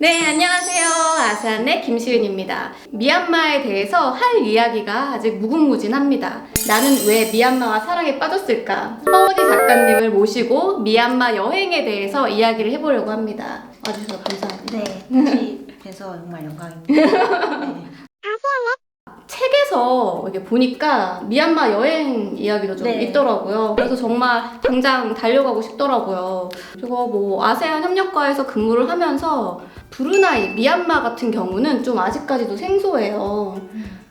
네, 안녕하세요. 아세안의 김시윤입니다. 미얀마에 대해서 할 이야기가 아직 무궁무진합니다. 나는 왜 미얀마와 사랑에 빠졌을까? 허은희 작가님을 모시고 미얀마 여행에 대해서 이야기를 해보려고 합니다. 와주셔서 감사합니다. 네, 다시 뵈서 정말 영광입니다. 네. 책에서 이렇게 보니까 미얀마 여행 이야기도 좀 네. 있더라고요. 그래서 정말 당장 달려가고 싶더라고요. 그리고 뭐 아세안 협력과에서 근무를 하면서 브루나이, 미얀마 같은 경우는 좀 아직까지도 생소해요.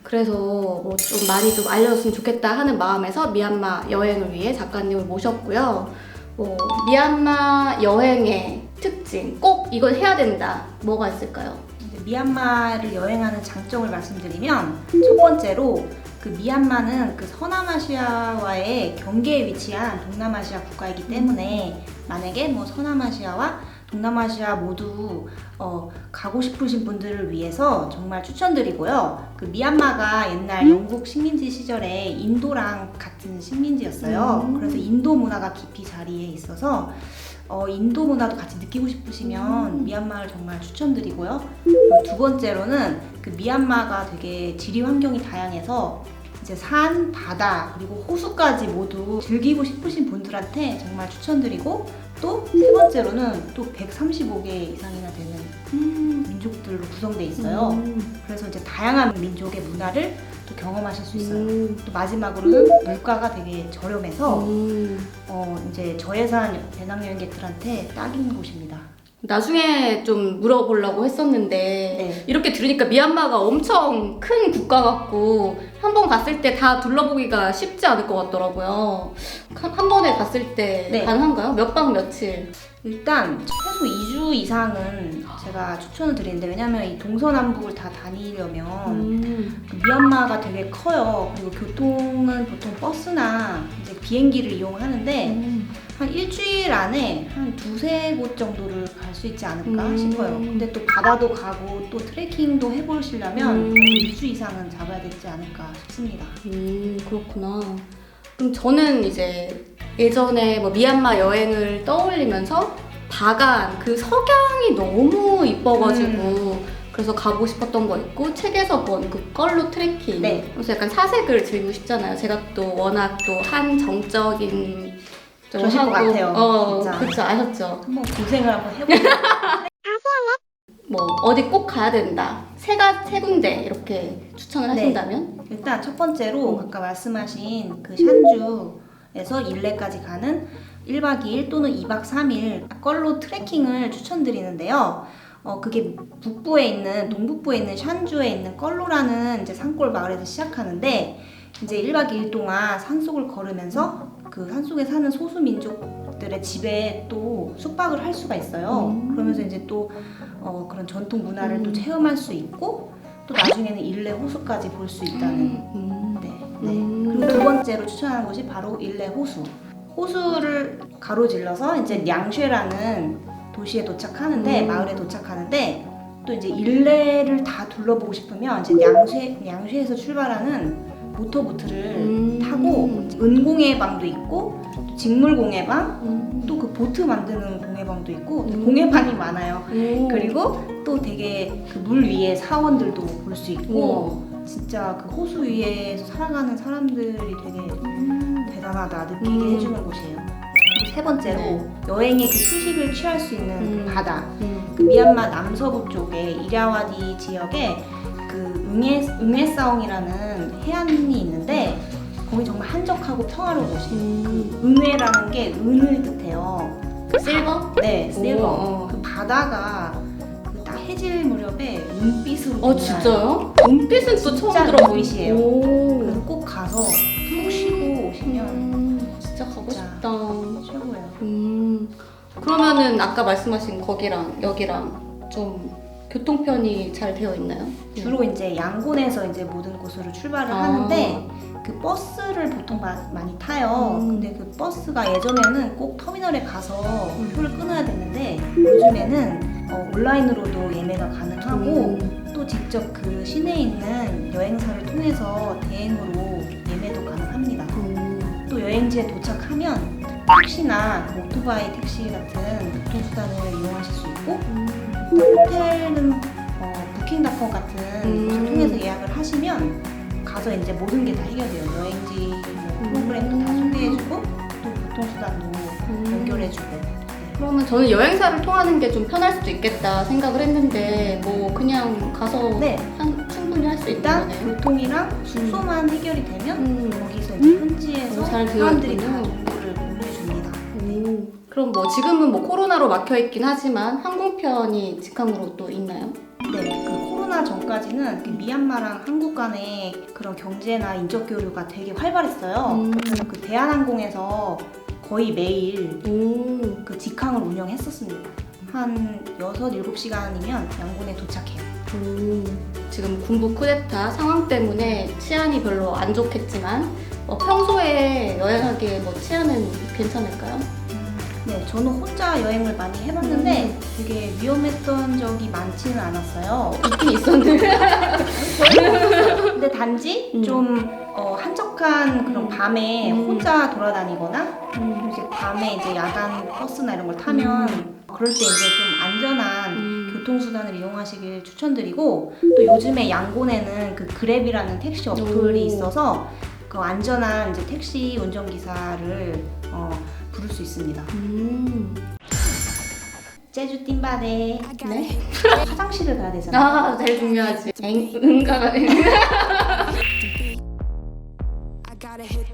그래서 뭐 좀 많이 좀 알려줬으면 좋겠다 하는 마음에서 미얀마 여행을 위해 작가님을 모셨고요. 뭐 미얀마 여행의 특징, 꼭 이걸 해야 된다. 뭐가 있을까요? 이제 미얀마를 여행하는 장점을 말씀드리면 첫 번째로 그 미얀마는 그 서남아시아와의 경계에 위치한 동남아시아 국가이기 때문에 만약에 뭐 서남아시아와 동남아시아 모두 가고 싶으신 분들을 위해서 정말 추천드리고요. 그 미얀마가 옛날 영국 식민지 시절에 인도랑 같은 식민지였어요. 그래서 인도 문화가 깊이 자리에 있어서 인도 문화도 같이 느끼고 싶으시면 미얀마를 정말 추천드리고요. 그리고 두 번째로는 그 미얀마가 되게 지리 환경이 다양해서 이제 산, 바다, 그리고 호수까지 모두 즐기고 싶으신 분들한테 정말 추천드리고 또 세 번째로는 또 135개 이상이나 되는 민족들로 구성되어 있어요. 그래서 이제 다양한 민족의 문화를 또 경험하실 수 있어요. 또 마지막으로는 물가가 되게 저렴해서 이제 저예산 배낭여행객들한테 딱인 곳입니다. 나중에 좀 물어보려고 했었는데 네. 이렇게 들으니까 미얀마가 엄청 큰 국가 같고 한 번 갔을 때 다 둘러보기가 쉽지 않을 것 같더라고요. 한 번에 갔을 때 네. 가능한가요? 몇 박 며칠? 일단 최소 2주 이상은 제가 추천을 드리는데 왜냐면 이 동서남북을 다 다니려면 미얀마가 되게 커요. 그리고 교통은 보통 버스나 이제 비행기를 이용하는데 한 일주일 안에 한 두세 곳 정도를 갈 수 있지 않을까 싶어요. 근데 또 바다도 가고 또 트레킹도 해보시려면 2주 이상은 잡아야 되지 않을까 싶습니다. 그렇구나. 그럼 저는 이제 예전에 뭐 미얀마 여행을 떠올리면서 바간 그 석양이 너무 이뻐가지고 그래서 가고 싶었던 거 있고 책에서 본 그 걸로 트레킹. 네. 그래서 약간 사색을 즐기고 싶잖아요. 제가 또 워낙 또 한 정적인 좀 그러실 것 같아요, 진짜. 그렇죠. 아셨죠? 한번 고생을 한번 해보세요. 뭐 어디 꼭 가야 된다. 세 군데 이렇게 추천을 하신다면? 일단 첫 번째로 아까 말씀하신 그 샨주에서 일레까지 가는 1박 2일 또는 2박 3일 걸로 트레킹을 추천드리는데요. 그게 북부에 있는 동북부에 있는 샨주에 있는 걸로라는 이제 산골 마을에서 시작하는데 이제 1박 2일 동안 산속을 걸으면서 그 산속에 사는 소수 민족들의 집에 또 숙박을 할 수가 있어요. 그러면서 이제 또 그런 전통 문화를 또 체험할 수 있고 또 나중에는 일레 호수까지 볼 수 있다는 그리고 두 번째로 추천하는 곳이 바로 일레 호수. 호수를 가로질러서 이제 냥쉐라는 도시에 도착하는데 마을에 도착하는데 또 이제 일레를 다 둘러보고 싶으면 이제 냥쉐에서 출발하는 모터보트를 타고 은공예 방도 있고 또 직물 공예방 또 그 보트 만드는 공예방도 있고 공예방이 많아요. 그리고 또 되게 그 물 위에 사원들도 볼 수 있고 진짜 그 호수 위에 살아가는 사람들이 되게 대단하다 느끼게 해주는 곳이에요. 그리고 세 번째로 여행의 그 휴식을 취할 수 있는 그 바다. 그 미얀마 남서부 쪽에 이랴와디 지역에 그 응애사옹이라는 해안이 있는데 거기 정말 한적하고 평화로운 곳이에요. 그 응애라는 게 은을 뜻해요. 실버? 네, 실버. 그 바다가 그 딱 해질 무렵에 은빛으로 빛나요. 진짜요? 은빛은 또 처음 진짜 들어보이시에요. 그래서 꼭 가서 푹 쉬고 오시면 진짜 가고 진짜 싶다. 최고예요. 그러면은 아까 말씀하신 거기랑 여기랑 좀 교통편이 잘 되어 있나요? 주로 이제 양곤에서 이제 모든 곳으로 출발을 하는데 그 버스를 보통 많이 타요. 근데 그 버스가 예전에는 꼭 터미널에 가서 표를 끊어야 됐는데 요즘에는 온라인으로도 예매가 가능하고 또 직접 그 시내에 있는 여행사를 통해서 대행으로 예매도 가능합니다. 또 제주 여행지에 도착하면 택시나 오토바이 택시 같은 교통수단을 이용하실 수 있고 호텔은 부킹닷컴 같은 곳을 통해서 예약을 하시면 가서 이제 모든 게 다 해결돼요. 여행지 뭐 프로그램도 다 소개해주고 또 교통수단도 연결해주고. 그러면 저는 여행사를 통하는 게 좀 편할 수도 있겠다 생각을 했는데 뭐 그냥 가서 네. 충분히 할 수 있는 일단 거네요. 교통이랑 숙소만 해결이 되면 거기서 이제 현지에서 잘 사람들이 다 되어있군요. 정보를 공유해줍니다. 그럼 뭐 지금은 뭐 코로나로 막혀 있긴 하지만 항공편이 직항으로 또 있나요? 네, 그 코로나 전까지는 그 미얀마랑 한국 간의 그런 경제나 인적 교류가 되게 활발했어요. 그래서 그 대한항공에서 거의 매일 그 직항을 운영했었습니다. 한 6-7시간이면 양곤에 도착해요. 지금 군부 쿠데타 상황 때문에 치안이 별로 안 좋겠지만 평소에 여행하기에 뭐 치안은 괜찮을까요? 네, 저는 혼자 여행을 많이 해봤는데 되게 위험했던 적이 많지는 않았어요. 있긴 있었는데 근데 단지 좀 한적한 그런 밤에 혼자 돌아다니거나 이제 밤에 이제 야간 버스나 이런 걸 타면 그럴 때 이제 좀 안전한 교통수단을 이용하시길 추천드리고 또 요즘에 양곤에는 그 그랩이라는 택시 어플이 있어서 그 안전한 이제 택시 운전기사를 부를 수 있습니다. 제주 띵바데 네? 화장실을 가야 되잖아요. 아 제일 중요하지. 응가가 I gotta hit